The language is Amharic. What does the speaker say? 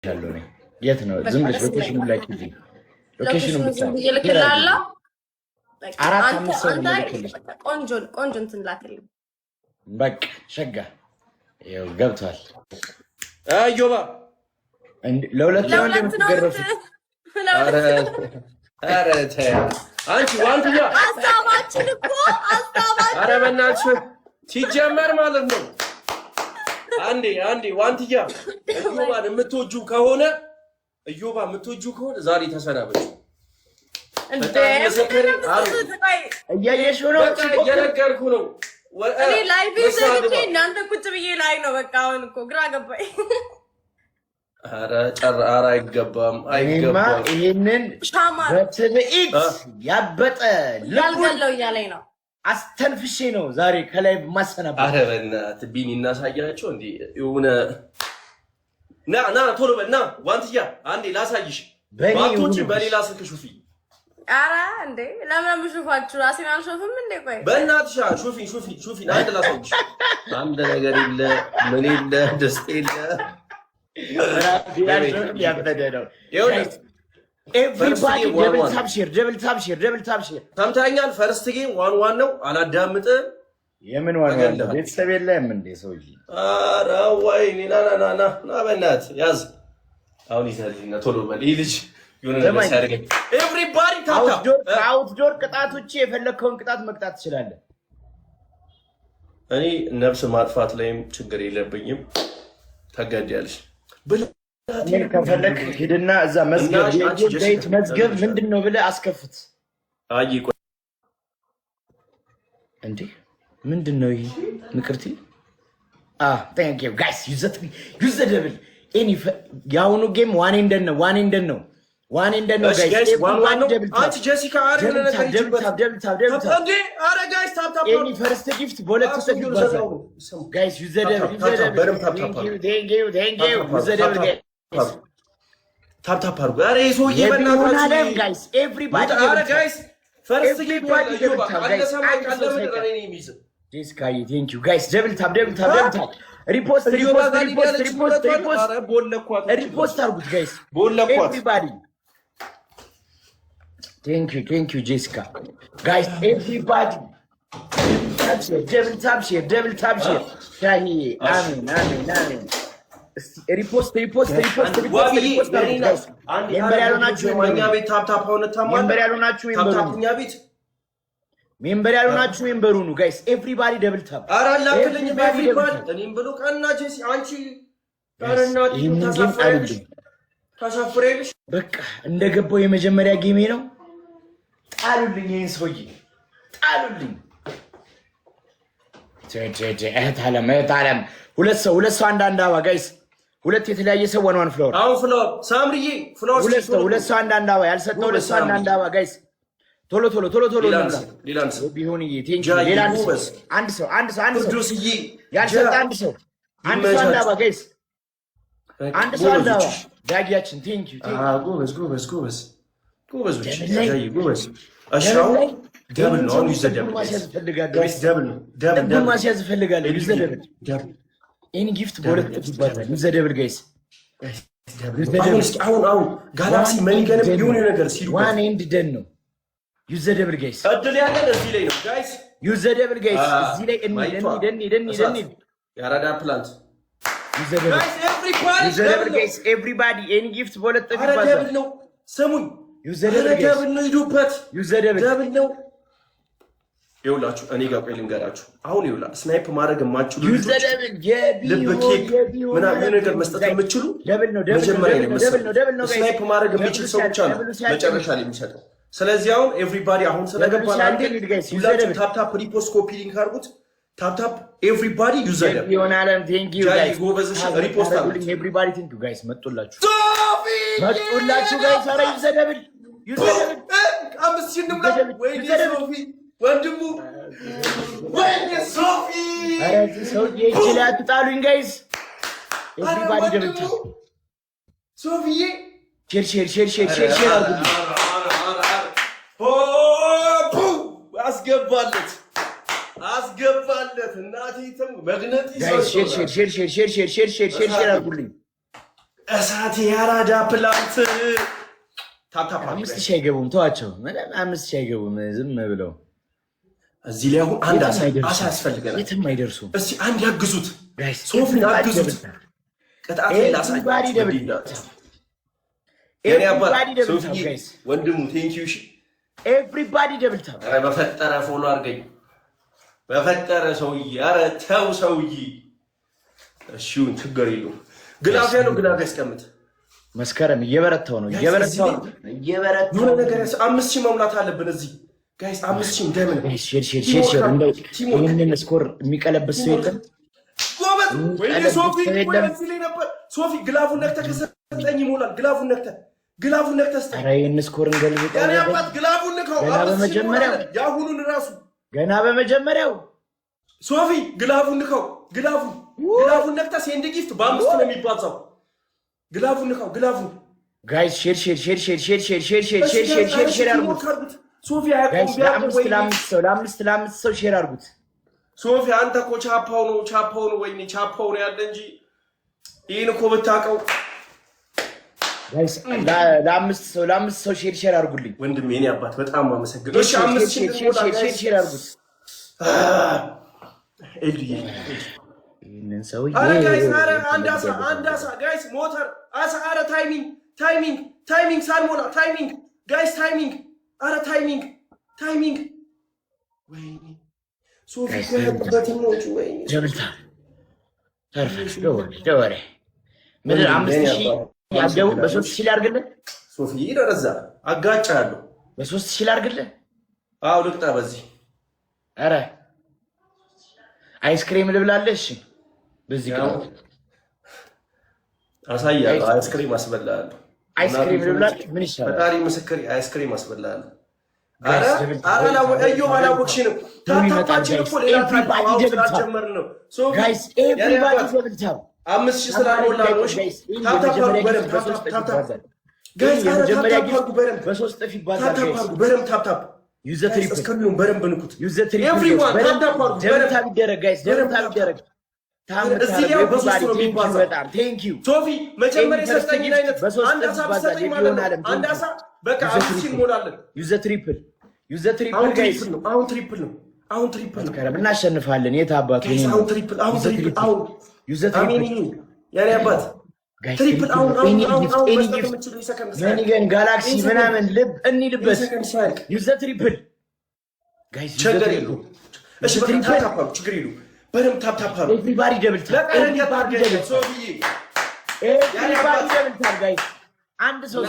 ያለው ነው የት ነው ዝም ብለሽ ሎኬሽኑ ላይ ኪጂ ሎኬሽኑ ብቻ ይልከላል አራት አምስት ሰው ነው ይልከልሽ ቆንጆ እንትን ላከልኝ በቃ ሸጋ ይኸው ገብቷል አዮባ ለሁለት ነው እንደምትገረፉት ኧረ ተይ አንቺ ዋንትያ አሳባችን እኮ ኧረ በእናትሽ ሲጀመር ማለት ነው አንዴ ዋንትያ እዮባን የምትወጂው ከሆነ ዛሬ ተሰናበች እንዴ እያየሽ ነው እየነገርኩ ነው እኔ ላይቭ ዘግቼ እናንተ ቁጭ ብዬ ላይ ነው በቃ አሁን እኮ ግራ ገባኝ ኧረ አይገባም ይሄንን በትዕቢት ያበጠ ያልገለው እያለኝ ነው አስተንፍሼ ነው ዛሬ ከላይ ማሰናበት ኧረ በእናትህ ቢኒ እናሳያቸው እንዴ የሆነ ና ቶሎ በል ና ዋንትያ አንዴ ላሳይሽ ባቶች በሌላ ስልክ ሹፊ ኧረ እንዴ ለምን ብሹፋችሁ ራሴን አልሾፍም እንዴ ቆይ በእናትሽ ሹፊ አንድ ላሳይሽ አንድ ነገር የለ ምን የለ ደስታ የለ ያበደ ነው ኤቭሪባዲ ደብል ታፕ ሼር ሰምተኸኛል ፈርስት ጌም ዋን ነው አላዳምጥም የምን ዋን ቤተሰብ የለም እንዴ ሰውዬ ኧረ ወይኔ ና በእናትህ ያዝ አሁን ይዘልኝ ቶሎ በል ይህ ልጅ የሆነ ነገር ሲያደርገኝ ኤቭሪባዲ አውትዶር ቅጣቶች የፈለግከውን ቅጣት መቅጣት ትችላለህ እኔ ነፍስ ማጥፋት ላይም ችግር የለብኝም ታጋዲያለሽ ምን ከፈለክ ሂድና እዛ መዝገብ ምንድነው ብለህ አስከፍት አይ ቆይ እንዴ ምንድነው ይሄ ምክርቲ thank you guys use the devil any ያውኑ ጌም ዋን ኤንድ ነው guys አንቺ ጀሲካ አረ እንዴ አረ ጋይስ ታፕ any first gift ቦለት ተሰግባዛ guys use the devil thank you use the devil ታፕ አርጉ አረ ይሶዬ በእናታችሁ guys everybody አረ ጋይስ ፈርስት ጌም አለ ሰማይ ካለ ምድር እኔ የሚይዝ ጄሲካ thank you guys double tap repost አርጉት guys everybody thank you Jessica guys everybody double tap share ሻሂ አሜን ሪፖስት ሜምበር ያልሆናችሁ ሜምበሩ ነው ጋይስ ኤቭሪባዲ ደብል ታፕ አራላክልኝ ኤቭሪባዲ እኔም ብሎ ቀና ጄሲ አንቺ ታሳፍሬልሽ በቃ እንደገባው የመጀመሪያ ጌሜ ነው ጣሉልኝ ይሄን ሰውዬ ጣሉልኝ እህት አለም ሁለት ሰው አንዳንድ አበባ ጋይስ ሁለት የተለያየ ሰው ዋን ፍሎር አሁን ፍሎር ሳምሪዬ ፍሎር ሁለት ሰው አንዳንድ አበባ ያልሰጠው ሁለት ሰው አንዳንድ አበባ ጋይስ ቶሎ ሌላን ሰው ቢሆን ሌላ አንድ ሰው ቅዱስዬ ያልሰጠ አንድ ሰው አንድ አበባ ጋይስ አንድ ሰው አንድ አበባ ዳጊያችን ቴንክ ዩ ጎበዝ አሻው ደብል ነው ደብል ማስያዝ ፈልጋለሁ ዩዝ ደብል ኤኒ ጊፍት ቦለት ይባላል ዩዝ ደብል ጋይስ አሁን ጋላክሲ መኒገን ቢሆን ነገር ሲሉ ዋን ኤንድ ደን ነው ዩዝ ደብል ጋይስ እድል ያለን እዚህ ላይ ነው ጋይስ ዩዝ ደብል ጋይስ እዚህ ላይ እንሂድ ያራዳ ፕላንት ዩዝ ደብል ጋይስ ኤቭሪባዲ ኤኒ ጊፍት ቦለት ይባላል ደብል ነው ስሙኝ ዩዝ ደብል ጋይስ ደብል ነው ሂዱበት ዩዝ ደብል ነው ይውላችሁ እኔ ጋር ቆይ ልንገራችሁ አሁን ይውላ ስናይፕ ማድረግ የማትችሉ ልብ ኬክ ምናምን ነገር መስጠት የምትችሉ ደብል ነው ስናይፕ ማድረግ የሚችል ሰው ብቻ ነው መጨረሻ ላይ የሚሰጠው ስለዚህ አሁን ኤቭሪባዲ አሁን ስለገባን አንዴ ሁላችሁ ታፕ ሪፖስት ኮፒ ሊንክ አድርጉት ታፕ ኤቭሪባዲ ዩዘር ይሆናለም ቴንክ ዩ ጋይስ ጎበዝሽ ሪፖስት አድርጉት ኤቭሪባዲ ቴንክ ዩ ጋይስ መጡላችሁ ጋይስ አረ ዩዘር አምስት ሽንም ነው ወይ ሶፊ ወንድሙ ወይኔ ሶፊ አረ ሰውዬ እጅ ላይ አትጣሉኝ ጋይስ ኤቭሪባዲ ደብልታ ሶፊዬ ሼር አድርጉ አስገባለት እናቴ ተም መግነጢ ጋይስ ሼር አድርጉልኝ እሳት ያራዳ ፕላንት ታፕታፕ 5000 አይገቡም። ተዋቸው። ምንም 5000 አይገቡም። ዝም ብለው እዚህ ላይ አሁን አንድ አሳ ያስፈልገናል። የትም አይደርሱም። እስቲ አንድ ያግዙት። ሶፊን አግዙት። ቅጣት ላሳባሪ ደብል የኔ አባት ሶፊ ወንድሙ ቴንኪው። እሺ ኤቭሪባዲ ደብል ታፕ። ኧረ በፈጠረ ፎሎ አድርገኝ በፈጠረ ሰውዬ። ኧረ ተው ሰውዬ። እሺ ችግር የለውም። ግላፍ ያለው ግላፍ ያስቀምጥ። መስከረም እየበረታው ነው እየበረታው የሆነ ነገር 5000 መሙላት አለብን እዚህ ጋይስ። 5000 እንደምን ሼር እንደው ይሄንን ስኮር የሚቀለብስ ሰው የለም። ጎበዝ ወይ ሶፊ ወይ እዚህ ላይ ነበር። ሶፊ ግላፉን ነክተህ ከሰጠኝ ይሞላል። ግላፉን ነክተህ ስጠኝ። ኧረ ይሄን ስኮር እንገልብጠው። ያኔ አባት ግላፉን ነካው። ያሁኑን ራሱ ገና በመጀመሪያው ሶፊ ግላፉን ንካው። ግላፉን ነክተህ ሴንድ ጊፍት በ5 ነው የሚባዛው። ግላፉን ንካው። ግላፉን ጋይስ ሼር አድርጉት። ሶፊ ለአምስት ሰው ሼር አድርጉት። ሶፊ አንተ እኮ ቻፓው ነው ወይኔ ቻፓው ነው ያለ እንጂ ይሄን እኮ ብታውቀው። ጋይስ ለአምስት ሰው ሼር አድርጉልኝ። ወንድሜ የኔ አባት በጣም አመሰግናለሁ። እሺ 5000 ሼር አድርጉት። ኤልዲ ይሄንን ሰው አረ ጋይስ አረ አንድ አሳ ጋይስ ሞተር አሳ አረ ታይሚንግ ሳልሞላ ታይሚንግ ጋይስ ታይሚንግ አረ ታይሚንግ ወይኔ ሶፊ ከበት ነው ወይኔ ጀብልታ ታርፈሽ ደወሬ ምድር 5000 ያደው በ3000 ላርግልህ። ሶፊ ይረዛ አጋጫለሁ። በ3000 ላርግልህ። አው ልቅጣ በዚህ አረ አይስክሪም ልብላለሽ። በዚህ ጋር አሳያለሁ። አይስክሪም አስበላለሁ። አይስክሪም ልብላለሽ። ምን ይሻላል? ፈጣሪ ምስክር አይስክሪም አስበላለሁ። አረ አላወቅሽንም። ታታፓችን እኮ ሌላ ታጀመር ነው። ሶ ጋይስ ኤቭሪባዲ ደብልታው 5000 ስላልሞላ ነው። እሺ ታታፓሩ በደም ታታፓ ጋይስ የመጀመሪያ ጊፍት በ3 ጥፍ ይባዛል። ታታፓሩ በደም ታታፓ ዩዘ ትሪፕል እስከሚሆን በደም ብንኩት ዩዘ ትሪፕል ኤቭሪዋን ታታፓሩ ደብልታ ቢደረግ ጋይስ ደብልታ ቢደረግ እዚህ ላይ በሶስት ነው የሚባዛው። በጣም ቴንክ ዩ ሶፊ መጀመሪያ የሰጠኝ አይነት አንድ አሳ ሰጠኝ ማለት ነው። አንድ አሳ በቃ 5000 እንሞላለን። ዩዘ ትሪፕል ጋይስ አሁን ትሪፕል ነው። እናሸንፋለን። የት አባቱ አሁን ትሪፕል ዩዘ ትሪፕል ያኔ አባት ትሪፕል አሁን መኒገን ጋላክሲ ምናምን ልብ እንሂድበት። ዩዘ ትሪፕል ጋይስ ችግር የለውም። እሺ በታፓሩ ችግር የለውም። በደምብ ታፕታፓሩ ኤቭሪባዲ ደብል ታፕ ኤቭሪባዲ ደብል ታፕ ጋይስ አንድ ሰው